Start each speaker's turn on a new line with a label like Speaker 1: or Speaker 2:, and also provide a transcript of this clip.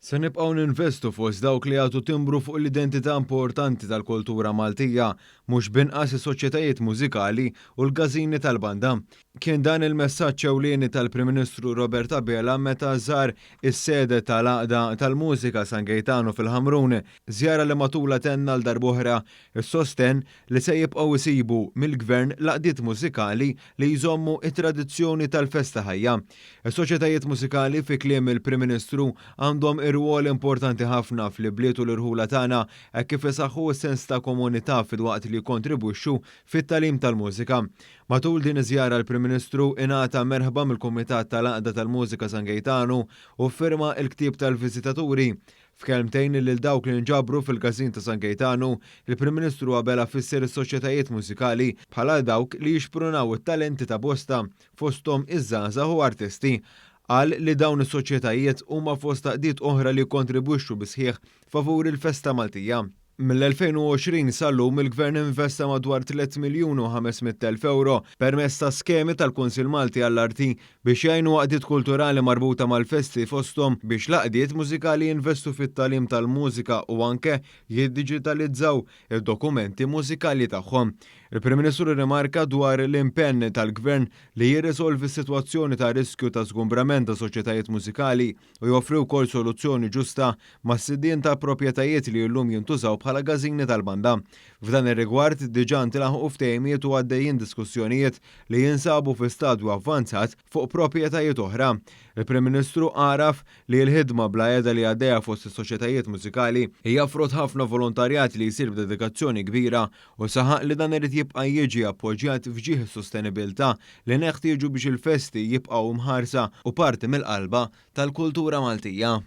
Speaker 1: Se nibqgħu ninvestu fost dawk li jagħtu timbru fuq l-identità importanti tal-kultura Maltija, mhux binqas is-soċjetajiet mużikali u l-gażini tal-banda. Kien dan il-messaġġ ewlieni tal-Prim Ministru Robert Abela meta żar is-sede tal-Għaqda tal-Mużika San Gejtano fil-Ħamrun, żjara li matula tenna l darb'oħra is-sosten li se jibqgħu isibu mill-Gvern laqdiet mużikali li jżommu it-tradizzjoni tal-festa ħajja. Is-soċjetajiet mużikali fi kliem il-Prim Ministru għandhom ir-rwol importanti ħafna fl-bliet u l-irħula tagħna hekk kif isaħħu s-sens ta' komunità fil-waqt li jkontribwixxu fit-tagħlim tal-mużika. Matul din iż-żjara l-Prim Ministru ingħata merħba mill-Kumitat tal-Għaqda tal-Mużika San Gejtano u firma l-ktieb tal-viżitaturi. F'kelmtejn lil dawk li nġabru fil-Gażin ta' San Gejtano, il-Prim Ministru Abela fisser is-soċjetajiet mużikali bħala dawk li jixprunaw it-talenti ta' bosta fosthom iż-żgħażagħ u artisti. Qal li dawn is-soċjetajiet huma fost taqdiet oħra li jkontribwixxu bi sħiħ favur il-Festa Maltija. Mill-2020 sal-lum il-Gvern investa madwar 3,500,000 euro permezz ta' skemi tal-Kunsill Malti għall-Arti biex jgħinu għaqdiet kulturali marbuta mal-festi fosthom biex l-għaqdiet mużikali jinvestu fit-tagħlim tal-mużika u anke jiddiġitalizzaw id-dokumenti mużikali tagħhom. Il-Prim Ministru rimarka dwar l-impenn tal-Gvern li jirrisolvi s-sitwazzjoni ta' riskju ta' żgumbrament ta' soċjetajiet mużikali u joffri wkoll soluzzjoni ġusta mas-sidien ta' proprjetajiet li llum jintużaw bħala gażini tal-banda. F'dan ir-rigward diġà ntilħaqu ftehimiet u għaddejjin diskussjonijiet li jinsabu fi stadju avvanzat fuq proprjetajiet oħra. Il-Prim Ministru għaraf li l-ħidma bla qiegħda li għaddejja fost is-soċjetajiet mużikali hija frott ħafna volontarjat li jsir b'dedikazzjoni kbira u saħaq li dan irid jibqa' jiġi appoġġjat f'ġieħ is-sostenibilità li neħtieġu biex il-festi jibqgħu mħarsa u parti mill-qalba tal-kultura Maltija.